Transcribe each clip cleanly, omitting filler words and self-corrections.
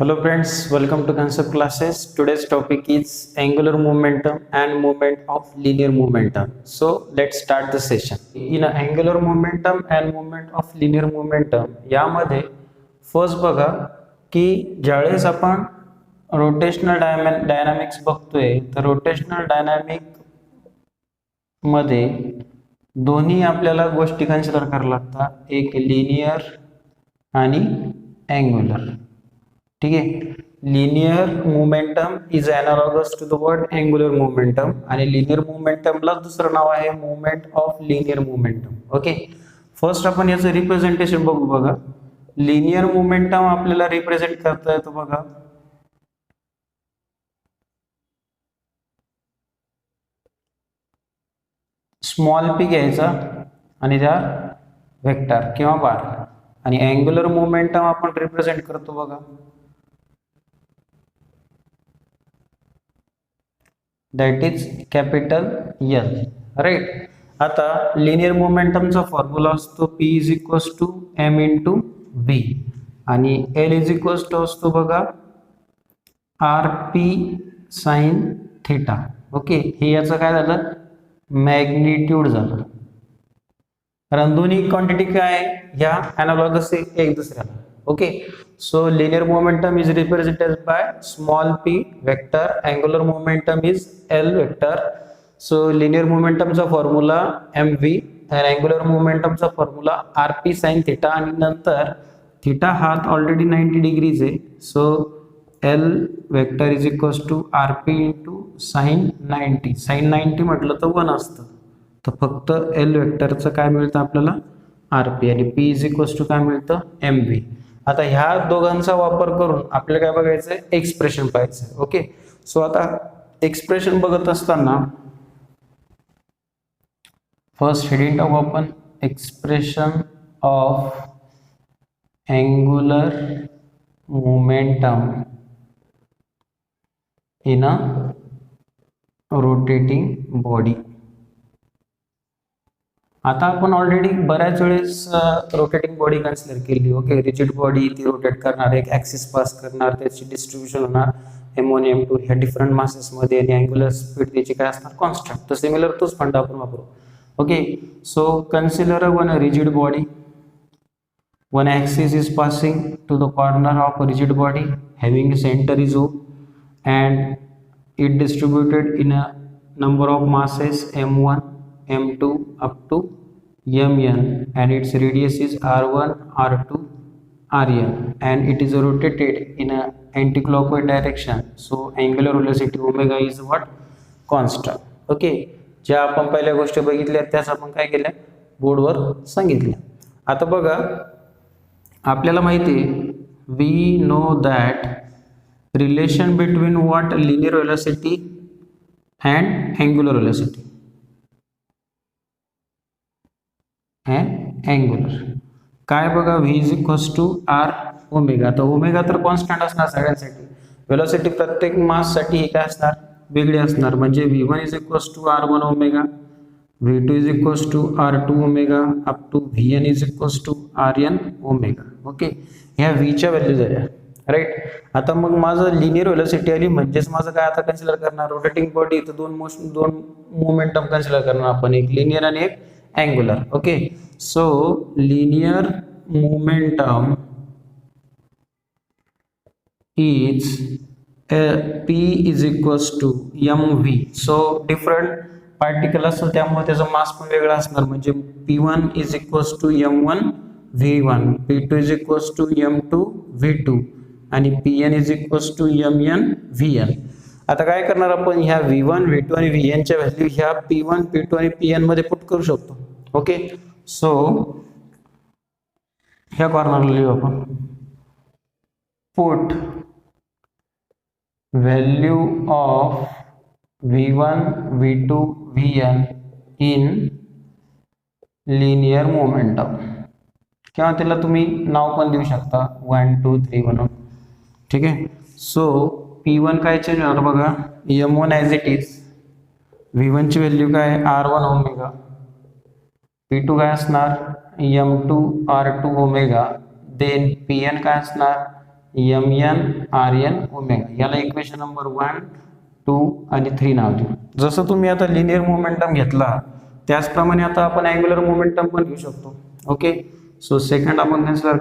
Hello friends, welcome to concept classes. Today's topic is angular momentum and moment of linear momentum. So let's start the session. In angular momentum and moment of linear momentum यामध्ये first बघा की ज्यावेळेस आपण rotational dynamics बघतोय तर rotational dynamic मध्ये दोन्ही आपल्याला गोष्टी कन्सिडर करायला लागतात, एक लिनियर आणि अँग्युलर. ठीक आहे. Linear momentum is analogous to the word angular momentum आणि लिनियर मोमेंटमला दुसरं नाव आहे moment of linear momentum. Okay, first आपण याचं रिप्रेझेंटेशन बघू. बघा, लिनियर मोमेंटम आपल्याला रिप्रेझेंट करता येतो बघा स्मॉल पी घ्यायचा आणि त्या वेक्टर किंवा बार, आणि अँग्युलर मोमेंटम आपण रिप्रेझेंट करतो बघा that is capital L. Right. आता लिनियर मोमेंटमचा फॉर्म्युला असतो P is equals to M into V आणि एल इज इक्वल्स टू असतो बघा R P sine theta. Okay, हे याचं काय झालं, मॅग्निट्यूड झालं, कारण दोन्ही क्वांटिटी काय ह्या अनालॉगस एक दुसऱ्याला. Okay, so linear momentum is represented by small p vector, angular momentum is L vector. So linear momentum चा formula mv and angular momentum चा फॉर्म्युला rp sin theta आणि नंतर थीटा हा ऑलरेडी 90 डिग्रीज आहे. So L vector is equals to rp into sin 90. sin 90 म्हटलं तर 1 असतं, तर फक्त L वेक्टरचं काय मिळतं आपल्याला rp आणि p is equals to काय मिळतं mv. आता ह्या दोघांचा वापर करून आपल्याला काय बघायचं आहे, एक्सप्रेशन पाहायचं. ओके, सो आता एक्सप्रेशन बघत असताना फर्स्ट हेडिंग टाकू आपण expression of angular momentum in a rotating body. आता आपण ऑलरेडी बऱ्याच वेळेस रोटेटिंग बॉडी कन्सिडर केली. ओके, रिजिड बॉडी ती रोटेट करणार, एक ऍक्सिस पास करणार, त्याची डिस्ट्रीब्युशन होणार M1 M2 ह्या डिफरंट मासेस मध्ये, आणि अँग्युलर स्पीड त्याची काय असणार कॉन्स्टंट. तर सिमिलर तोच फंडा आपण वापरू. Okay, so consider one rigid body, one axis is passing to the corner of rigid body having centre is O and it distributed in a number of masses M1 M2 up to Mn and its radius is R1 R2 Rn and it is rotated in a anti-clockwise direction. So angular velocity omega is what constant. Okay, ज्या आपण पहिल्या गोष्टी बघितल्या त्याच आपण काय केल्या बोर्डवर सांगितल्या. आता बघा आपल्याला माहिती आहे we know that relation between what linear velocity and angular velocity and angular काय बघा v is equals to R omega. तर ओमेगा तर कॉन्स्टंट असणार सगळ्यांसाठी, वेलोसिटी प्रत्येक मास साठी काय असणार वेगळी असणार, म्हणजे v1 is equals to r1 omega, v2 is equals to r2 omega up to vn is equals to rn omega. Okay, ह्या v च्या व्हॅल्यू झाल्या. राईट. आता मग माझं लिनियर वेलोसिटी आली, म्हणजेच माझं काय आता कन्सिडर करणार रोटेटिंग बॉडी, तर दोन मोमेंटम कन्सिडर करणार आपण, एक लिनियर आणि एक angular. Okay, so linear momentum is P is equals to mv. So different particle असतो त्यामुळे त्याचा मास पण वेगळा असणार, म्हणजे P1 is equals to m1 v1, P2 is equals to m2 v2 आणि Pn is equals to mn vn. आता काय करणार आपण, ह्या v1 v2 आणि vn च्या व्हॅल्यू ह्या P1 P2 आणि Pn मध्ये पुट करू शकतो. ओके, सो ह्या कॉर्नरला लिहू आपण put value of v1 v2 vn in linear momentum, किंवा त्याला तुम्ही नाव पण देऊ शकता 1 2 3 म्हणून. ठीक आहे, सो P1 काय चेंज होणार बघा m1 as it is, v1 ची व्हॅल्यू काय r1 ओमेगा, P2 काय असणार m2 r2 omega, then Pn काय असणार M N R N omega. याला इक्वेशन नंबर 1, 2 आणि 3 नाव देऊ. जसं तुम्ही आता लिनियर मोमेंटम घेतला त्याचप्रमाणे आता आपण अँग्युलर मोमेंटम पण घेऊ शकतो. ओके, सो सेकंड आपण कन्सिडर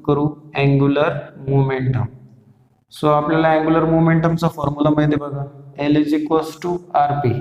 करू अँग्युलर मोमेंटम. सो आपल्याला अँग्युलर मोमेंटमचा फॉर्म्युला माहिती आहे बघा, L is equals to R P.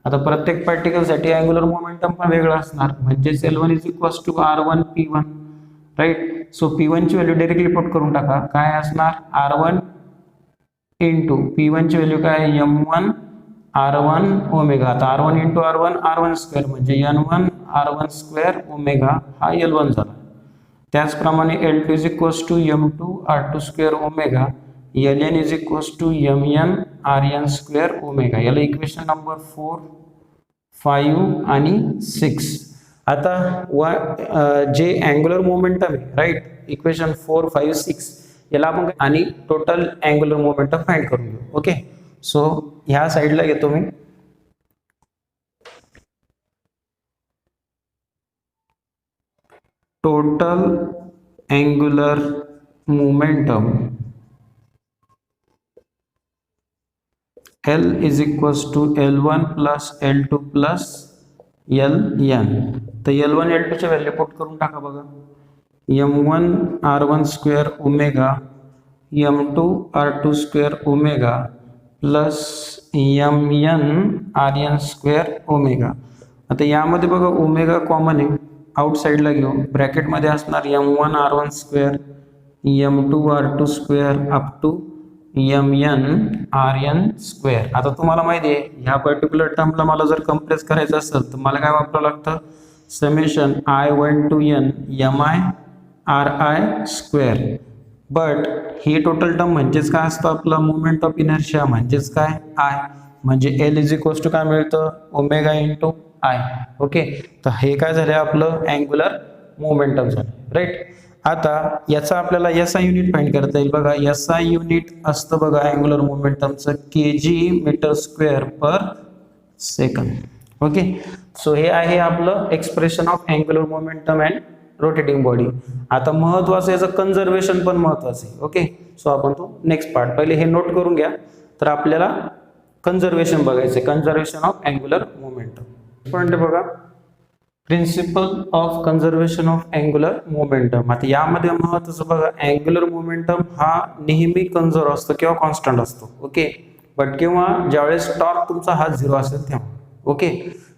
आता प्रत्येक पार्टिकलसाठी अँग्युलर मोमेंटम पण वेगळं असणार, म्हणजेच L one is equals to R one P one. Right, so P वनची व्हॅल्यू डायरेक्टली पुट करून टाका. काय असणार, आर वन इंटू पी वनची व्हॅल्यू काय, M one R one omega. आता R one into R one square म्हणजे N one R one square omega हा एल वन झाला. त्याचप्रमाणे L two is equals to M two R two square omega, L N is equals to M N R N square omega. याला equation number 4, 5 आणि 6. आता जे angular momentum आहे, right, equation 4, 5, 6 याला आपण आणि टोटल अँग्युलर मोमेंटम फाइंड करून घेऊ. ओके, सो ह्या साईडला घेतो मी. Total angular momentum L is equals to L1 plus L2 plus Ln. तर L1 L2 ची व्हॅल्यू पुट करून टाका बघा. M1 R1 square omega M2 R2 square omega plus Mn Rn square omega. आता यामध्ये बघा ओमेगा कॉमन आहे, out साइडला घेऊ. ब्रॅकेटमध्ये असणार M1 R1 square M2 R2 square up to Mn Rn square. आता तुम्हाला माहिती आहे ह्या पर्टिक्युलर टर्मला मला जर कम्प्रेस करायचं असेल तर मला काय वापरावं लागतं, summation I1 to n mi ri square. But he total term म्हणजेच काय असतं, आपलं मोमेंट ऑफ इनर्शिया म्हणजेच काय, आय. म्हणजे एल इज इक्वल्स टू काय मिळतं, ओमेगा इंटू आय. ओके, तर हे काय झालं आपलं अँग्युलर मोमेंटम झालं. राईट, आता याचा आपल्याला एस आय युनिट फाइंड करता येईल बघा. एस आय युनिट असतं बघा अँग्युलर मोमेंटमचं kg मीटर स्क्वेअर पर सेकंड. ओके, सो हे आहे आपलं expression of angular momentum and rotating body. आता महत्वाचं याचं कन्झर्वेशन पण महत्वाचं आहे. ओके, सो आपण तो नेक्स्ट पार्ट, पहिले हे नोट करून घ्या. तर आपल्याला कन्झर्वेशन बघायचं आहे, कन्झर्वेशन ऑफ अँग्युलर मोमेंटम. पण बघा principle of conservation of angular momentum. आता यामध्ये महत्वाचं बघा, अँग्युलर मोमेंटम हा नेहमी कन्झर्व असतो किंवा कॉन्स्टंट असतो. ओके, बट किंवा ज्यावेळेस टॉर्क तुमचा हा 0 असेल तेव्हा. ओके,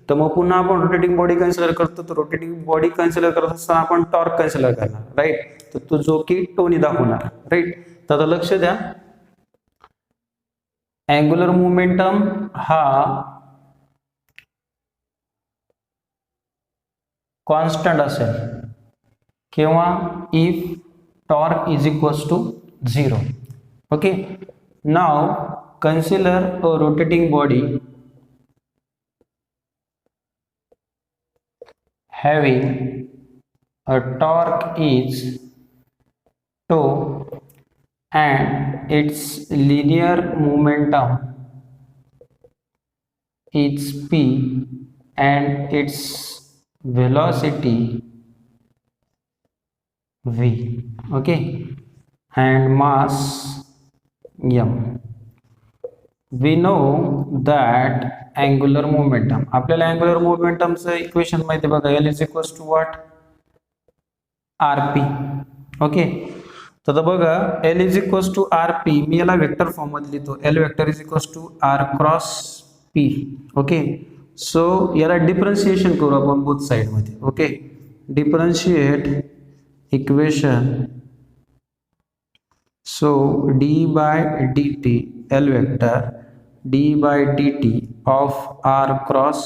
तर मग पुन्हा आपण रोटेटिंग बॉडी कन्सिडर करतो, तर रोटेटिंग बॉडी कन्सिडर करत असताना आपण टॉर्क कन्सिडर करणार. राईट, तर तो जो की टोनी दाखवणार. राईट, तर आता लक्ष द्या, अँग्युलर मोमेंटम हा कॉन्स्टंट असेल किंवा if torque is equals to 0. Okay, now consider a rotating body having a torque is tau and its linear momentum is p and its velocity v. Okay, and mass m. We know that angular momentum, आपल्याला angular momentum चं equation माहिती बघा, L is equals to what, RP. Okay, तर बघा L is equals to RP, मी याला vector form मध्ये लिहितो, L vector is equals to R cross P. Okay, so याला डिफरन्शिएशन करू आपण बोथ साइड मध्ये. Okay, differentiate equation. So d by dt L vector d by dt of R cross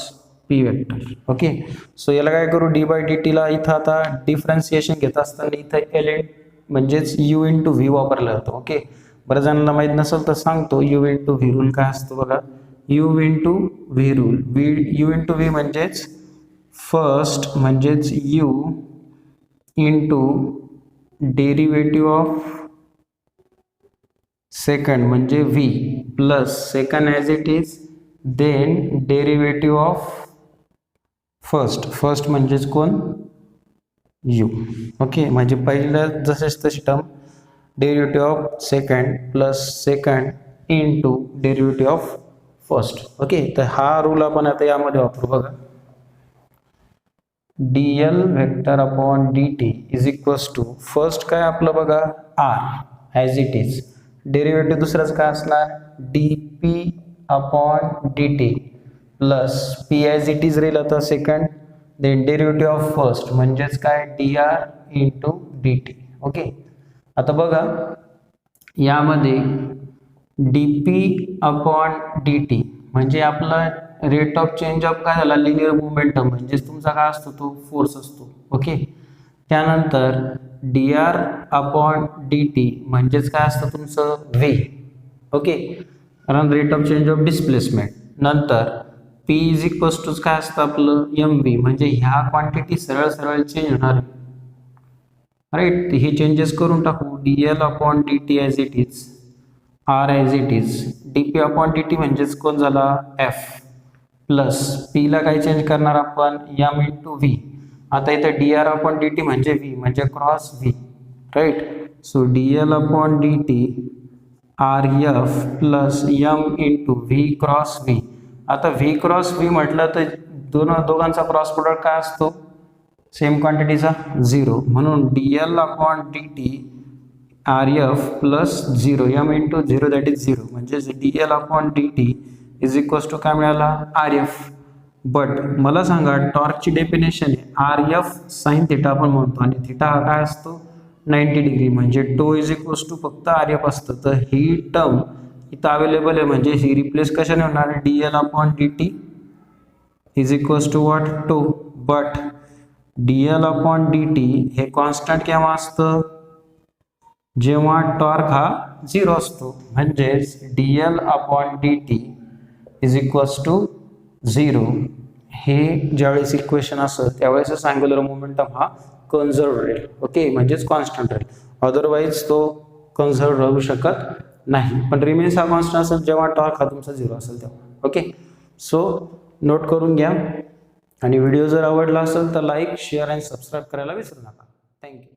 P vector. Okay, so याला काय करू, d by dt ला इथं आता डिफरन्शिएशन घेत असताना इथं L म्हणजेच u इंटू व्ही वापरला जातो. ओके, बऱ्याच जणांना माहित नसेल तर सांगतो, u इंटू व्ही रूल काय असतो बघा, u into V rule. u into V म्हणजेच फर्स्ट म्हणजेच u into derivative of second म्हणजे v plus second as it is, then derivative of first. First म्हणजेच कोण, u. ओके, म्हणजे पहिलं जसेच तशी term derivative of second plus second into derivative of first. Okay, तर हा रूल आपण आता यामध्ये वापरू बघा. dl vector upon dt is equals to first काय आपलं बघा r as it is, derivative दुसरंच काय असणार dp upon dt plus p as it is राहील आता second, then derivative of first म्हणजेच काय dr इंटू dt. ओके, आता बघा यामध्ये dp अपॉन dt म्हणजे आपला रेट ऑफ चेंज ऑफ काय झाला लिनियर मोमेंटम म्हणजेच तुमचा काय असतो तो फोर्स असतो. ओके, त्यानंतर dr अपॉन dt म्हणजेच काय असतं तुमचं v. ओके, कारण rate of change of displacement. नंतर p इज इक्वल्स टू काय असतं आपलं mv म्हणजे ह्या क्वांटिटी सरळ सरळ चेंज होणार राईट. हे चेंजेस करून टाकू dl upon dt as it is, r as it is, dp upon dt म्हणजेच कोण झाला f प्लस p ला काय चेंज करणार आपण m इंटू v. आता इथे dr अपॉन dt म्हणजे v म्हणजे cross v right. So dl upon dt rf plus m into v cross v. आता v क्रॉस v म्हटलं तर दोघांचा क्रॉस प्रोडक्ट काय असतो सेम क्वांटिटीचा 0 म्हणून dl upon dt rf plus 0 m into 0 that is 0 म्हणजे dl upon dt is equals to काय मिळाला rf. बट मला सांगा टॉर्कची डेफिनेशन आहे rf साइन थिटा आपण म्हणतो आणि थिटा हा काय असतो 90 डिग्री म्हणजे टो इज इक्वल्स टू फक्त rf असतं. तर ही टर्म इथं अवेलेबल आहे म्हणजे ही रिप्लेस कशाने होणार dl upon dt is equals to what tau. But dl upon dt हे कॉन्स्टंट केव्हा असतं जेव्हा टॉर्क हा 0 असतो म्हणजेच dl upon dt is equals to 0. हे ज्यावेळेस इक्वेशन असतं त्यावेळेस अँग्युलर मोमेंटम हा कन्झर्व राहील. ओके, म्हणजेच कॉन्स्टंट राहील, अदरवाईज तो कन्झर्व राहू शकत नाही. पण रिमेन्स हा कॉन्स्टंट असेल जेव्हा टॉर्क हा तुमचा 0 असेल तेव्हा. ओके, सो नोट करून घ्या आणि व्हिडिओ जर आवडला असेल तर लाईक शेअर आणि सबस्क्राईब करायला विसरू नका. थँक्यू.